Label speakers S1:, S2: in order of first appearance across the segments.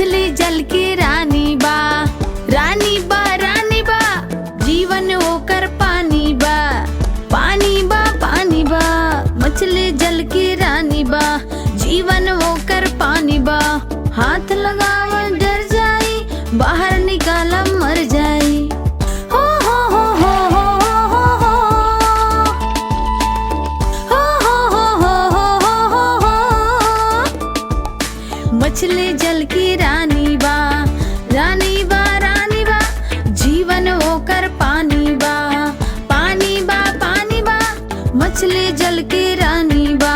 S1: मछली जल की रानी बा, रानी बा रानी बा, जीवन होकर पानी बा, पानी बा पानी बा। मछली जल की रानी बा, जीवन होकर पानी बा। हाथ लगावा डर जाई, बाहर निकाला मर जाई। हो हो हो हो हो हो हो हो हो हो हो हो। मछली जल की रानी बा, रानी बा रानी बा, जीवन होकर पानी बा, पानी बा पानी बा। मछली जल की रानी बा,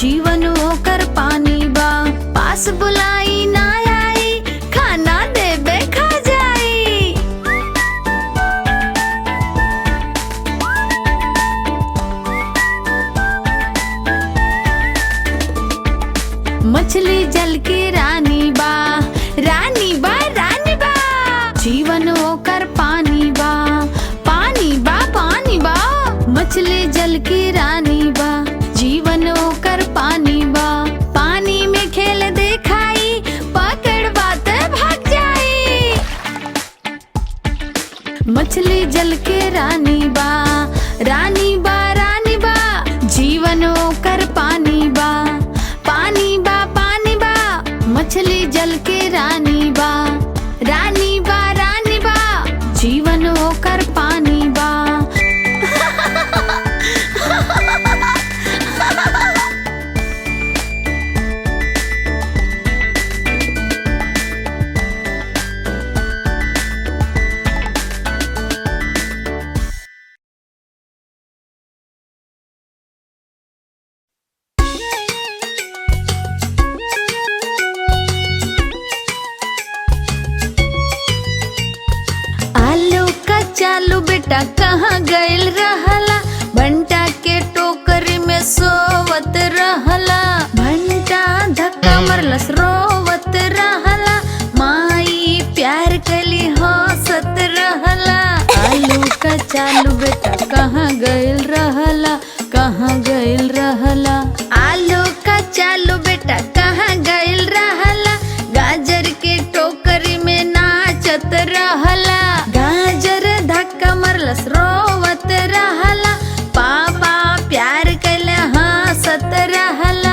S1: जीवन होकर पानी बा। पास बुलाई ना आई, खाना देबे खा जाई। मछली जल की रानी बा, रानी बा रानी बा, जीवन होकर पानी बा, पानी बा पानी बा। मछली जल की रानी बा, जीवन होकर पानी बा। पानी में खेल दिखाई, पकड़ बात भाग जाई। मछली जल की रानी बा, रानी बा रानी बा, जीवन होकर पानी बा, पानी बा पानी बा। मछली जल की रानी बा, रानी बा रानी बा, जीवन होकर पानी बा। चालू बेटा कहाँ गइल रहला, भंटा के टोकरी में सोवत रहला। भंटा धक्का मरलस रोवत रहला, माई प्यार कली हंसत रहला। आलू का चालू बेटा कहाँ गइल रहला, कहाँ गइल रहला। आलू का चालू बेटा कहाँ गइल रहला, गाजर के टोकरी में नाचत रहला। गाजर धक्का मरलस रोवत रहला, पापा प्यार कैले हंसत रहला।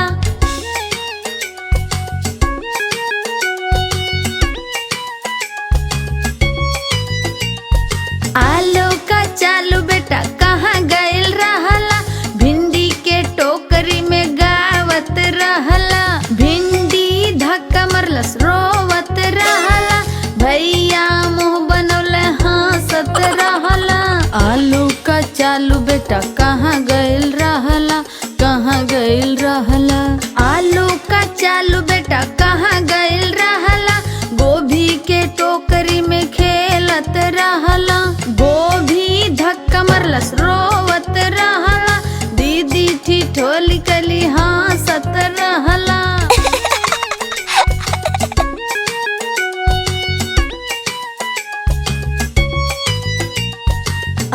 S1: आलू का चालू बेटा कहाँ गइल रहला, भिंडी के टोकरी में गावत रहला। भिंडी धक्का मरलस रोवत रहला, भैया मुँह बनौले हंसत रहला। आलू का चालू बेटा कहाँ गइल रहला, कहाँ गइल रहला। आलू का चालू बेटा कहाँ गइल रहला, गोभी के टोकरी में खेलत रहला। गोभी धक्का मरलस रोवत रहला, दीदी ठिठोली कली हंसत रहला।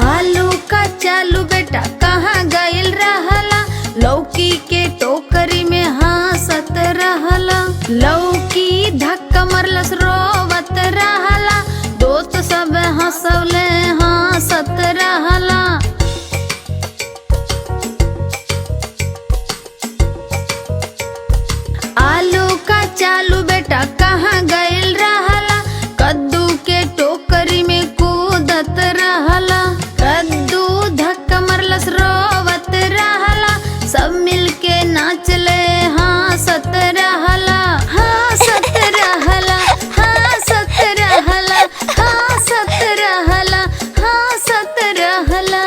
S1: आलू का चालू बेटा कहाँ गइल रहला, लौकी के टोकरी में हंसत रहला। लौकी धक्का मरलस रोवत रहला, दोस्त सब हंसौले हंसत रहला। आलू का चालू बेटा कहाँ गइल रहला, कद्दू के टोकरी में कूदत रहला। कद्दू धक्का मरलस रोवत रहला, सब मिलके नाचले हंसत रहला। हंसत रहला, हंसत रहला, हंसत रहला, हंसत रहला।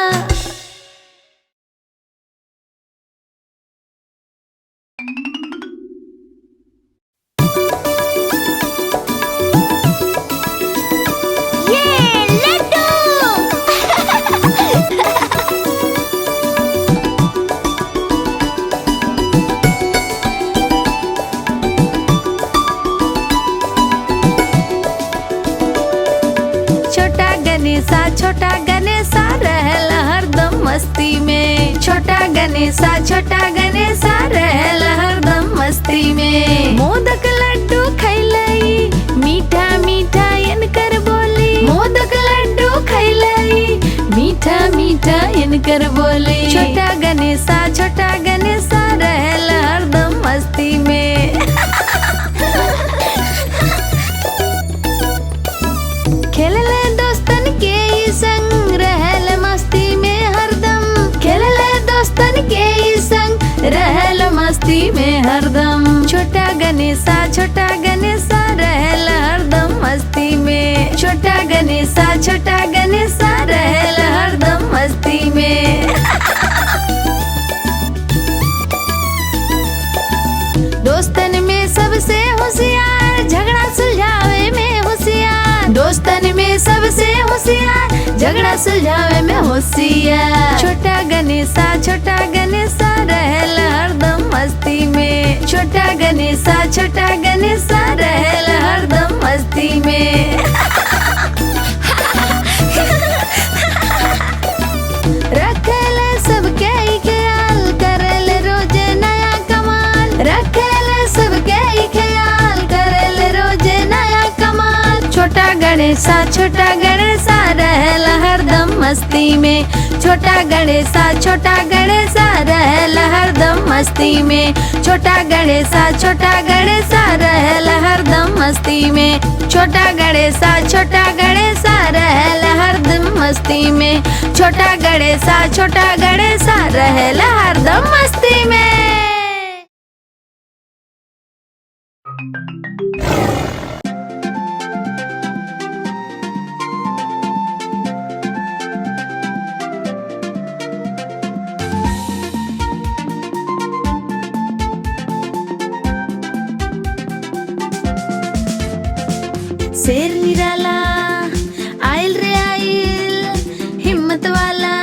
S1: छोटा गणेशा रहल हरदम मस्ती में। छोटा गणेशा रहल हरदम मस्ती में। मोदक लड्डू खैलई कर बोली। छोटा गणेशा रहेला हरदम मस्ती में। खेलले दोस्तन के ही संग रहेला मस्ती में हरदम। खेलले दोस्तन के ही संग रहेला मस्ती में हरदम। छोटा गणेशा रहेला हरदम मस्ती में। छोटा गणेशा रहेला हरदम मस्ती में। दोस्तन में सबसे होशियार झगड़ा सुलझावे में होशियार। दोस्तन में सबसे होशियार झगड़ा सुलझावे में होशियार। छोटा गणेशा रहेला हरदम मस्ती में। छोटा गणेशा रहेला हरदम मस्ती में। रखेले सबके ही ख्याल करेले रोजे नया कमाल। रखेले सबके ही ख्याल करेले रोजे नया कमाल। छोटा गणेशा रहेला हरदम मस्ती में। छोटा गणेशा रहेला हरदम मस्ती में। छोटा गणेशा रहेला हरदम मस्ती में। छोटा गणेशा रहेला हरदम मस्ती में। छोटा गणेशा रहेला हरदम मस्ती में। शेर निराला आइल रे आइल, हिम्मत वाला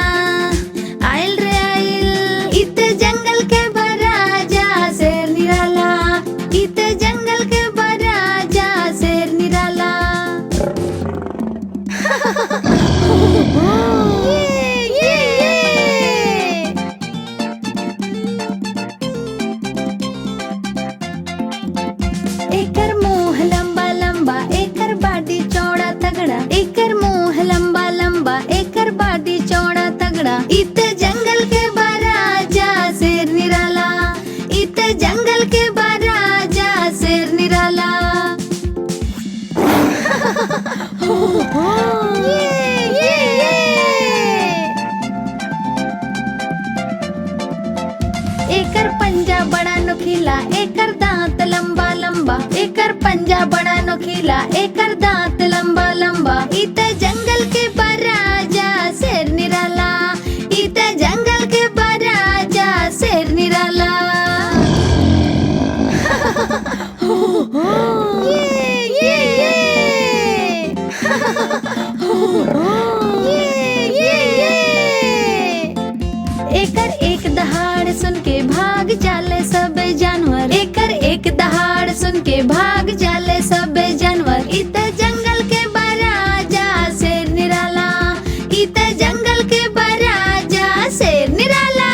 S1: आइल रे आइल। इत जंगल के बराजा शेर निराला। इत जंगल के बराजा शेर निराला। एकर मुंह लंबा लंबा एकर बाडी चौड़ा तगड़ा। एकर मुंह लंबा लंबा एकर बाडी चौड़ा तगड़ा। इत जंगल के बराजा शेर निराला। इत जंगल के बराजा शेर निराला। एकर पंजा बड़ा नुकीला एकर दांत लंबा लंबा। एकर पंजा बड़ा नुकीला एकर दांत लंबा लंबा। इत जंगल के बराजा शेर निराला। इत जंगल के बराजा शेर निराला। एकर एक दहाड़ सुन के भाग जाले सब जानवर। एकर एक दहाड़ सुन के भाग जाले सब जानवर। इत जंगल के बराजा शेर निराला। इत जंगल के बराजा शेर निराला।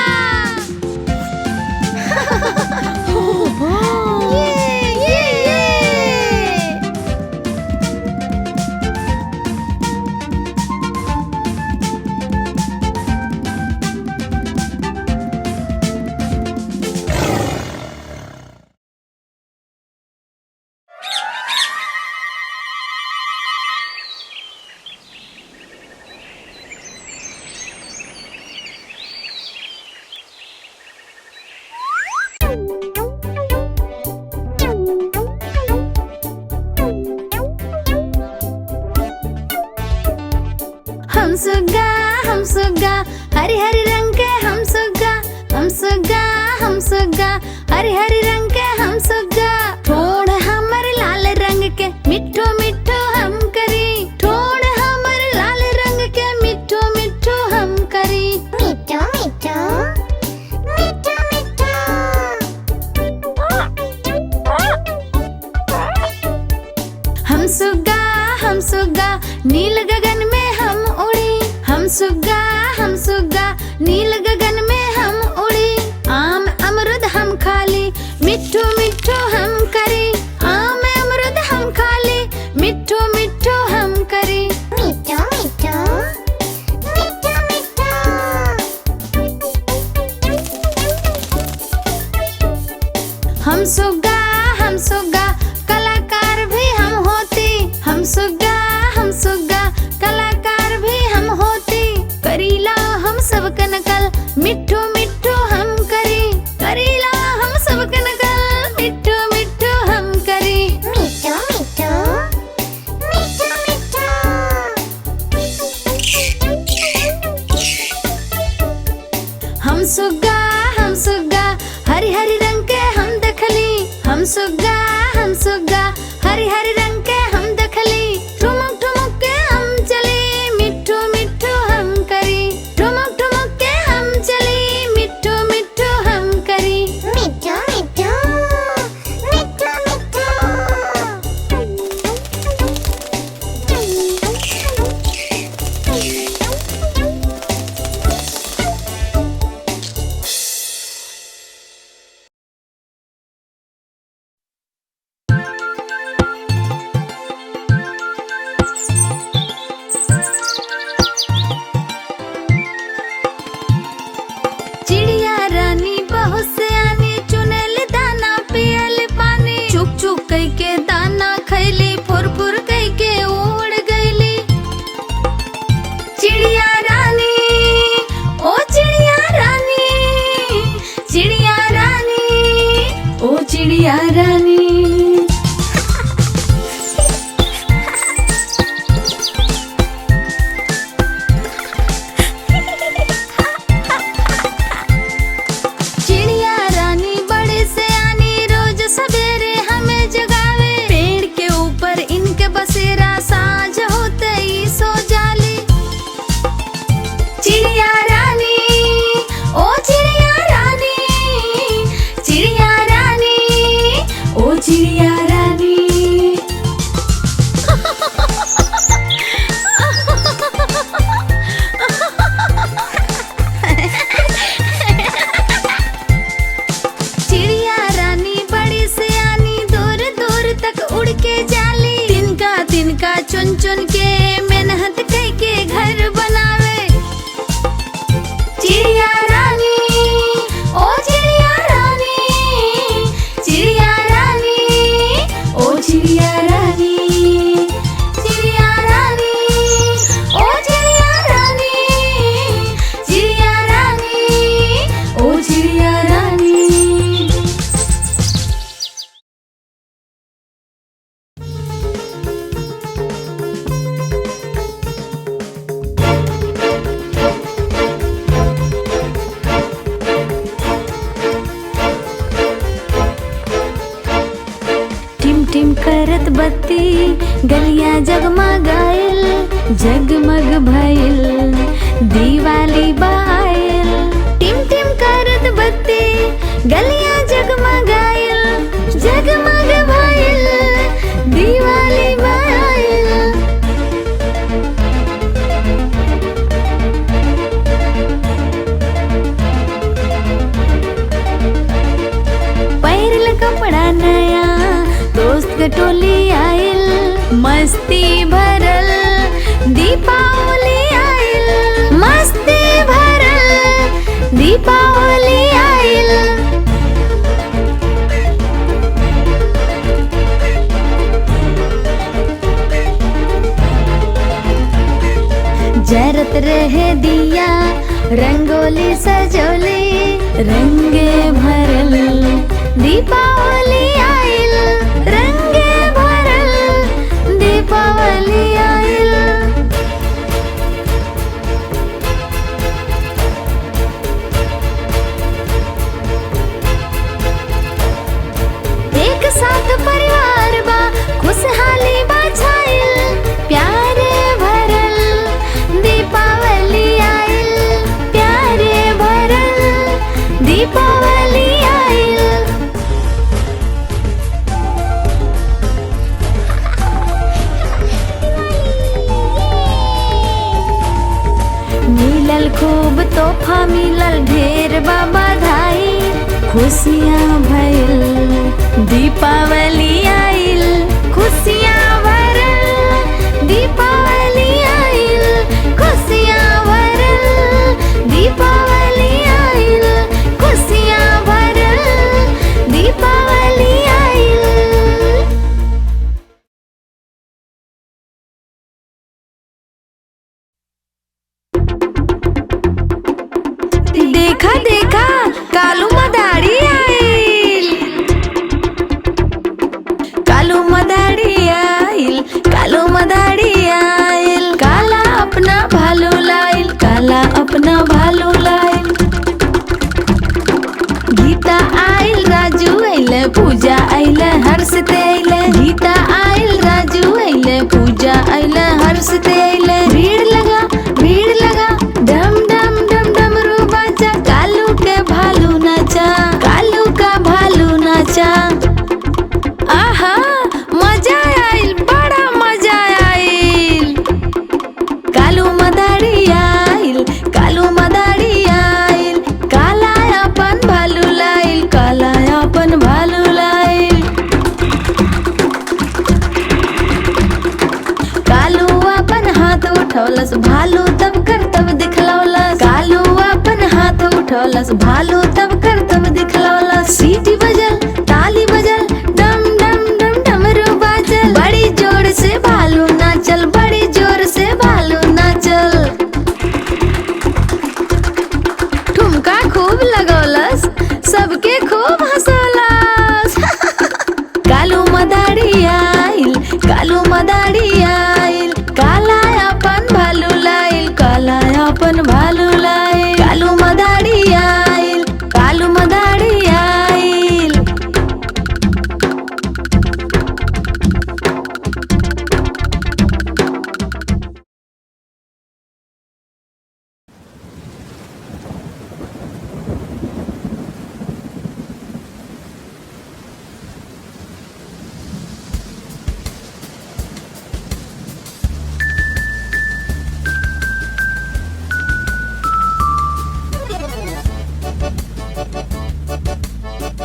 S1: हम सुग्गा हरी हरी रंग के हम सुग्गा। हम सुग्गा हरी हरी रंग के हम सुग्गा। ठोड़ हमर लाल रंग के मिठो मिठो हम करी। ठोड़ हमर लाल रंग के मिठो मिठो हम करी। मिठो मिठो मिठो मिठो। हम सुग्गा नील गगन में हम उड़ी। हम सुग्गा नील गगन में हम उड़ी। आम अमरुद हम खाली मिठो मिठो हम करी। आम अमरुद हम खाली मिठो मिठो हम करी। मिठो मिठो मिठो मिठो। हम सुग्गा कलाकार भी हम होती, करीला हम सब नकल, मिठू मिठू हम करी, करीला हम सब नकल, मिठू मिठू हम करी।
S2: मिठू मिठू मिठू मिठू।
S1: हम सुग्गा हरी हरी रंग के हम देखली, हम सुग्गा हरी हरी रंग के हम देखली, ठुमक ठुमक के हम चली, मिठू मिठू हम करी, ठुमक ठुमक के हम चली, मिठू मिठू हम करी।
S2: मिठू मिठू मिठू मिठू।
S1: चिड़िया रानी बहुत सयानी, चुनेल दाना पियल पानी, चुक चुक कई के दाना खैली, फुर फुर कई के उड़ गईली। चिड़िया रानी ओ चिड़िया रानी, चिड़िया रानी ओ चिड़िया रानी। चिड़िया रानी बड़े सयानी, रोज सवेरे हमें जगावे, पेड़ के ऊपर इनके बसेरा, सांझ होते ही सो जाली। चिड़िया रानी ओ चिड़िया रानी, चिड़िया रानी ओ चिड़िया रानी। चिड़िया रानी बड़ी सयानी, दूर दूर तक उड़ के जाली, तिनका चुन चुन के मेहनत कई के घर बनावे। चिड़िया रानी ओ चिड़िया रानी, चिड़िया रानी ओ चिड़िया रानी, चिड़िया रानी ओ चिड़िया रानी, चिड़िया रानी ओ चिड़िया रानी। टिम टिम करत बत्ती, गलियां जगमगाइल, जगमग भइल, दिवाली बाइल। टिम टिम करत बत्ती, गलियां जगमगाइल, जगमग भइल, दिवाली बाइल। पैरल कपड़ा नया, दोस्त के टोली आइल, मस्ती भरल, दीपावली आइल, मस्ती भरल, दीपावली आइल। जरत रहे दिया, रंगोली सजोली, रंगे भरल, दीपावली आइल, रंगे भरल, दीपावली आइल। एक साथ परिवार बा, खुशहाली बा छाइल, प्यारे भरल, दीपावली आइल, प्यारे भरल, दीपावली आइल। मिलल खूब तोहफा, मिलल ढेर बा बधाई, खुशियाँ भइल, दीपावली आइल, खुशियाँ भरल, दीपावली आइल, खुशियाँ भरल, दीपावली आइल, खुशियाँ भरल, दीपावली। उठौलस भालू तब करतब दिखलौलस। कालू अपन हाथ उठौलस भालू तब करतब दिखलौलस। सीटी बजल ताली बजल डम डम डम डमरू बाजल। बड़ी जोर से भालू नाचल, बड़ी जोर से भालू नाचल। ठुमका खूब लगौलस, सबके खूब हंसौलस। कालू मदारी आइल, कालू मदारी आइल। काला अपन भालू लाइल, काला अपन भालू लाइल। कालू मदारी आइल, कालू मदारी आइल।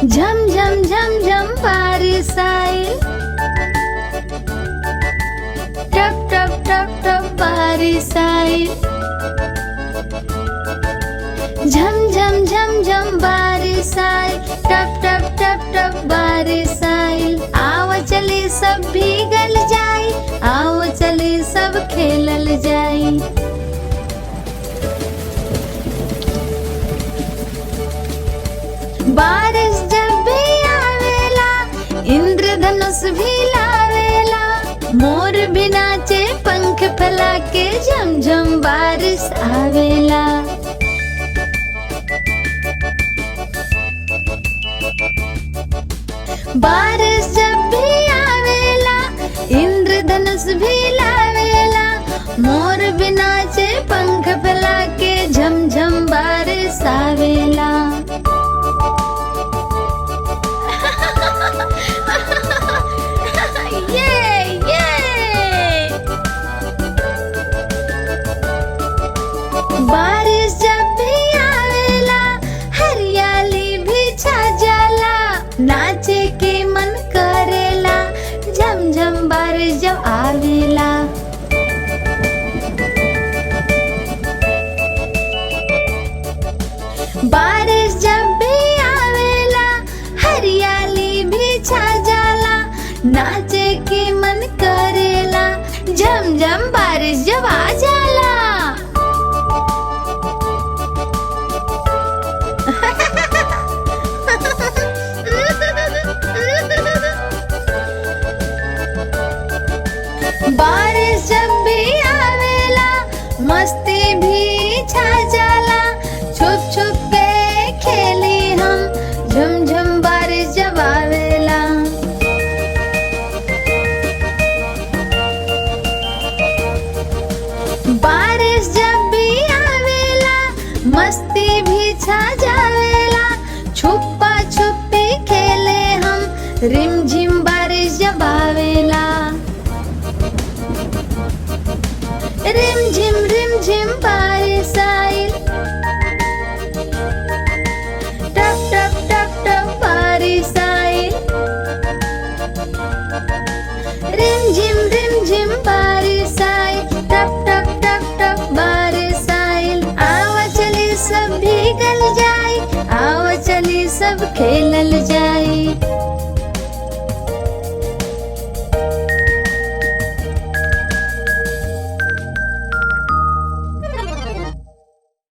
S1: झम झम झम झम बारिश आइल। टप टप टप टप बारिश आइल। झम झम झम झम बारिश आइल। टप टप टप टप बारिश आइल। आओ चली सब भीगल जाई, आओ चली सब खेलल जाई। बारिश जब भी आवेला, इंद्रधनुष भी लावेला। मोर भी नाचे पंख फैला के, झम झम बारिश आवेला। बारिश जब भी आवेला, इंद्रधनुष भी लावेला। मोर भी नाचे पंख फैला के, झम झम बारिश आवेला। बारिश जब भी आवेला, हरियाली भी छा जाला। नाचे के मन करेला, झम झम बारिश जब आवेला। बारिश जब भी आवेला, हरियाली भी छा जाला। नाचे के मन करेला, झम झम बारिश जब आ जाला। बारिश जब भी आवेला, मस्ती भी छा जाला। छुप छुप के खेली हम, झम झम बारिश जब आवेला। बारिश जब भी आवेला, मस्ती भी छा जावेला। छुपा छुपी खेले हम, रिम झिम बारिश जब आवेला। रिम झिम बारिश आइल। टप टप टप टप बारिश आइल। रिम झिम बारिश